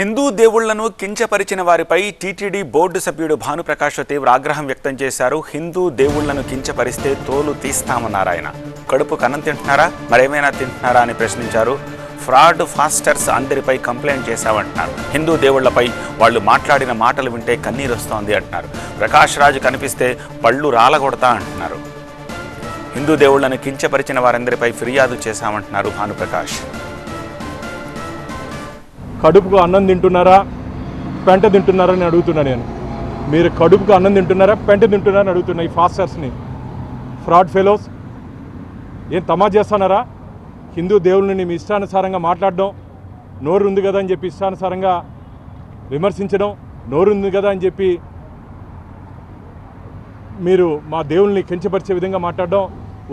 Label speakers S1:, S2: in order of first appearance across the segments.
S1: హిందూ దేవుళ్లను కించపరిచిన వారిపై TTD board సభ్యుడు భానుప్రకాష్ తీవ్ర ఆగ్రహం వ్యక్తం చేశారు. హిందూ దేవుళ్లను కించపరిస్తే తోలు తీస్తామన్నారు ఆయన. కడుపుకు అన్నం తింటున్నారా, మరేమైనా తింటున్నారా అని ప్రశ్నించారు. ఫ్రాడ్ ఫాస్టర్స్ అందరిపై కంప్లైంట్ చేశామంటున్నారు. హిందూ దేవుళ్లపై వాళ్ళు మాట్లాడిన మాటలు వింటే కన్నీరు వస్తోంది అంటున్నారు. ప్రకాష్ రాజు కనిపిస్తే పళ్ళు రాలగొడతా అంటున్నారు. హిందూ దేవుళ్లను కించపరిచిన వారందరిపై ఫిర్యాదు చేశామంటున్నారు భానుప్రకాష్.
S2: కడుపుకు అన్నం తింటున్నారా, పెంట తింటున్నారా అని అడుగుతున్నా నేను. మీరు కడుపుకు అన్నం తింటున్నారా, పెంట తింటున్నారా అని అడుగుతున్నా. ఈ ఫాస్టర్స్ని, ఫ్రాడ్ ఫెలోస్ ఏం తమాషా చేస్తున్నారా? హిందూ దేవుళ్ళని మీ ఇష్టానుసారంగా మాట్లాడడం, నోరు ఉంది కదా అని చెప్పి ఇష్టానుసారంగా విమర్శించడం, నోరు ఉంది కదా అని చెప్పి మీరు మా దేవుళ్ళని కించపరిచే విధంగా మాట్లాడడం,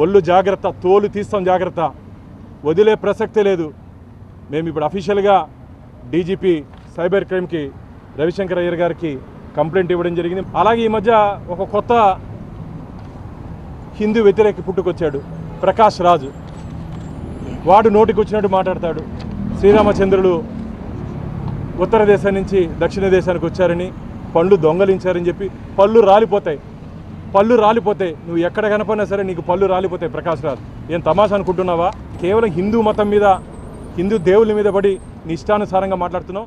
S2: ఒళ్ళు జాగ్రత్త, తోలు తీస్తాం జాగ్రత్త, వదిలే ప్రసక్తే లేదు. మేము ఇప్పుడు అఫీషియల్గా డీజీపీ సైబర్ క్రైమ్కి రవిశంకర్ అయ్యర్ గారికి కంప్లైంట్ ఇవ్వడం జరిగింది. అలాగే ఈ మధ్య ఒక కొత్త హిందూ వ్యతిరేకి పుట్టుకొచ్చాడు, ప్రకాష్ రాజు. వాడు నోటికి వచ్చినట్టు మాట్లాడతాడు. శ్రీరామచంద్రుడు ఉత్తర దేశం నుంచి దక్షిణ దేశానికి వచ్చారని, పళ్ళు దొంగలించారని చెప్పి పళ్ళు రాలిపోతాయి. నువ్వు ఎక్కడ కనపడినా సరే నీకు పళ్ళు రాలిపోతాయి. ప్రకాష్ రాజు ఏం తమాషా అనుకుంటున్నావా? కేవలం హిందూ మతం మీద, హిందూ దేవుళ్ళ మీద పడి నీ ఇష్టానుసారంగా మాట్లాడుతున్నావు.